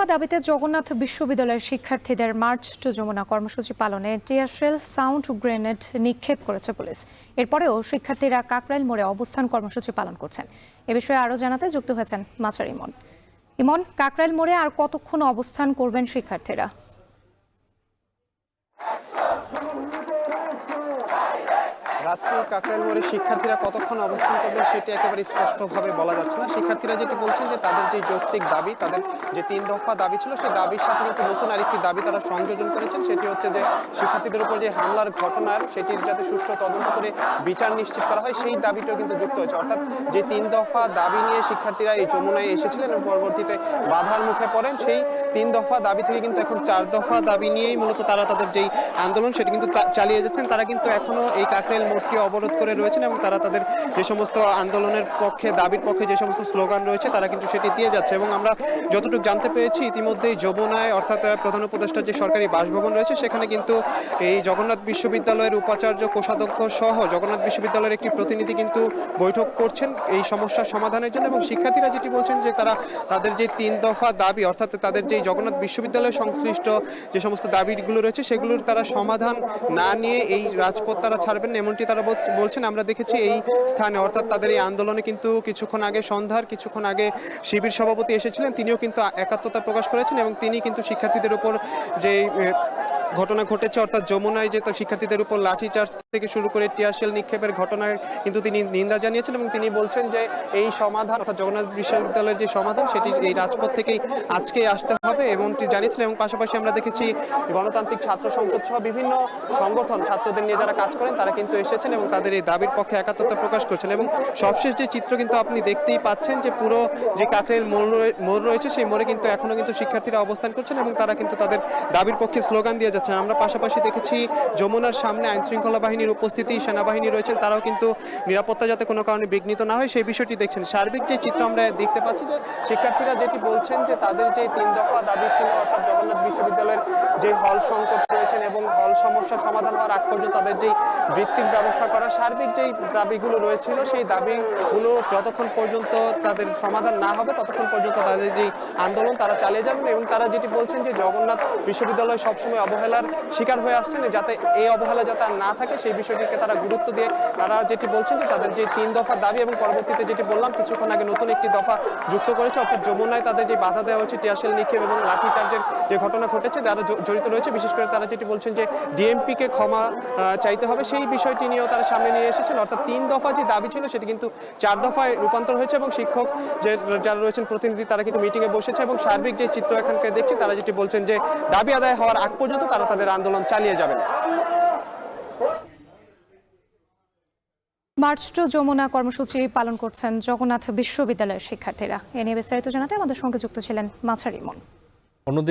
দফা দাবিতে জগন্নাথ বিশ্ববিদ্যালয়ের শিক্ষার্থীদের মার্চ টু যমুনা কর্মসূচি পালনে টিয়ার শেল, সাউন্ড গ্রেনেড নিক্ষেপ করেছে পুলিশ। এরপরেও শিক্ষার্থীরা কাকরাইল মোড়ে অবস্থান কর্মসূচি পালন করছেন। এ বিষয়ে আরও জানাতে যুক্ত হয়েছেন মাছার ইমন। ইমন, কাকরাইল মোড়ে আর কতক্ষণ অবস্থান করবেন শিক্ষার্থীরা? রাত্রি কাকরাইল মোড়ে শিক্ষার্থীরা কতক্ষণ অবস্থান করবেন সেটি একেবারে স্পষ্টভাবে বলা যাচ্ছে না। শিক্ষার্থীরা যেটি বলছেন যে তাদের যে যৌক্তিক দাবি, তাদের যে 3 দফা দাবি ছিল, সেই দাবির সাথে কিন্তু নতুন আরেকটি দাবি তারা সংযোজন করেছেন। সেটি হচ্ছে যে শিক্ষার্থীদের উপর যে হামলার ঘটনার সেটির যাতে সুষ্ঠু তদন্ত করে বিচার নিশ্চিত করা হয়, সেই দাবিটাও কিন্তু যুক্ত হয়েছে। অর্থাৎ যে 3 দফা দাবি নিয়ে শিক্ষার্থীরা এই যমুনায় এসেছিলেন এবং পরবর্তীতে বাধার মুখে পড়েন, সেই 3 দফা দাবি থেকে কিন্তু এখন 4 দফা দাবি নিয়েই মূলত তারা তাদের যেই আন্দোলন সেটি কিন্তু চালিয়ে যাচ্ছেন। তারা কিন্তু এখনো এই কাকরাইল মোড়টি অবরোধ করে রয়েছেন এবং তারা তাদের যে সমস্ত আন্দোলনের পক্ষে, দাবির পক্ষে যে সমস্ত স্লোগান রয়েছে তারা কিন্তু সেটি দিয়ে যাচ্ছে। এবং আমরা যতটুকু জানতে পেরেছি ইতিমধ্যেই যমুনায়, অর্থাৎ প্রধান উপদেষ্টার যে সরকারি বাসভবন রয়েছে, সেখানে কিন্তু এই জগন্নাথ বিশ্ববিদ্যালয়ের উপাচার্য, কোষাধ্যক্ষ সহ জগন্নাথ বিশ্ববিদ্যালয়ের একটি প্রতিনিধি কিন্তু বৈঠক করছেন এই সমস্যার সমাধানের জন্য। এবং শিক্ষার্থীরা যেটি বলছেন যে তারা তাদের যে 3 দফা দাবি, অর্থাৎ তাদের যে জগন্নাথ বিশ্ববিদ্যালয় সংশ্লিষ্ট যে সমস্ত দাবিগুলো রয়েছে সেগুলোর তারা সমাধান না নিয়ে এই রাজপথ তারা ছাড়বেন না, এমনটি তারা বলছেন। আমরা দেখেছি এই স্থানে, অর্থাৎ তাদের এই আন্দোলনে কিন্তু কিছুক্ষণ আগে শিবির সভাপতি এসেছিলেন, তিনিও কিন্তু একাত্মতা প্রকাশ করেছেন এবং তিনি কিন্তু শিক্ষার্থীদের উপর যে ঘটনা ঘটেছে, অর্থাৎ যমুনায় যে শিক্ষার্থীদের উপর লাঠিচার্জ থেকে শুরু করে টিয়ার শেল নিক্ষেপের ঘটনায় কিন্তু তিনি নিন্দা জানিয়েছেন এবং তিনি বলছেন যে এই সমাধান, অর্থাৎ জগন্নাথ বিশ্ববিদ্যালয়ের যে সমাধান সেটি এই রাজপথ থেকেই আজকে আসতে হবে এমনটি জানিয়েছিলেন। এবং পাশাপাশি আমরা দেখেছি গণতান্ত্রিক ছাত্র সংসদ সহ বিভিন্ন সংগঠন, ছাত্রদের নিয়ে যারা কাজ করেন তারা কিন্তু এসেছেন এবং তাদের এই দাবির পক্ষে একাত্মতা প্রকাশ করছেন। এবং সবশেষ যে চিত্র কিন্তু আপনি দেখতেই পাচ্ছেন যে পুরো যে কাকরাইল মোড় রয়েছে সেই মোড়ে কিন্তু এখনো কিন্তু শিক্ষার্থীরা অবস্থান করছেন এবং তারা কিন্তু তাদের দাবির পক্ষে স্লোগান দিয়ে যাচ্ছেন। আমরা পাশাপাশি দেখেছি যমুনার সামনে আইন শৃঙ্খলা বাহিনীর উপস্থিতি, সেনাবাহিনী রয়েছেন, তারাও কিন্তু নিরাপত্তা যাতে কোনো কারণে বিঘ্নিত না হয় সেই বিষয়টি দেখছেন। সার্বিক যে চিত্র আমরা দেখতে পাচ্ছি যে শিক্ষার্থীরা যেটি বলছেন যে তাদের যে 3 দফা দাবি ছিল, অর্থাৎ জগন্নাথ বিশ্ববিদ্যালয়ের যে হল সংকট রয়েছেন এবং হল সমস্যার সমাধান হওয়ার আগ পর্যন্ত তাদের যেই বৃত্তির ব্যবস্থা করা, সার্বিক যেই দাবিগুলো রয়েছিল সেই দাবিগুলো যতক্ষণ পর্যন্ত তাদের সমাধান না হবে ততক্ষণ পর্যন্ত তাদের যে আন্দোলন তারা চালিয়ে যাবেন। এবং তারা যেটি বলছেন যে জগন্নাথ বিশ্ববিদ্যালয় সবসময় অবহেলার শিকার হয়ে আসছেন, যাতে এই অবহেলা যাতে আর না থাকে সেই বিষয়টিকে তারা গুরুত্ব দিয়ে তারা যেটি বলছেন যে তাদের যে 3 দফা দাবি এবং পরবর্তীতে যেটি বললাম কিছুক্ষণ আগে নতুন একটি দফা যুক্ত করেছে, অর্থাৎ যমুনায় তাদের যে বাধা দেওয়া হয়েছে, টিয়ার শেল নিক্ষেপ এবং লাঠিচার্জের যে ঘটনা ঘটেছে, যারা জড়িত রয়েছে বিশেষ করে তারা যেটি বলছেন যে ডিএমপিকে ক্ষমা চাইতে হবে, সেই বিষয়টি নিয়েও তারা সামনে নিয়ে এসেছেন। অর্থাৎ 3 দফা যে দাবি ছিল সেটি কিন্তু 4 দফায় রূপান্তর হয়েছে এবং শিক্ষক যারা রয়েছেন প্রতিনিধি তারা কিন্তু মিটিংয়ে বসেছে। এবং সার্বিক যে চিত্র এখানকার দেখছি তারা যেটি বলছেন যে দাবি আদায় হওয়ার আগ পর্যন্ত তারা তাদের আন্দোলন চালিয়ে যাবেন। মার্চ টু যমুনা কর্মসূচি পালন করছেন জগন্নাথ বিশ্ববিদ্যালয়ের শিক্ষার্থীরা। এ নিয়ে বিস্তারিত জানাতে আমাদের সঙ্গে যুক্ত ছিলেন মাছার ইমন।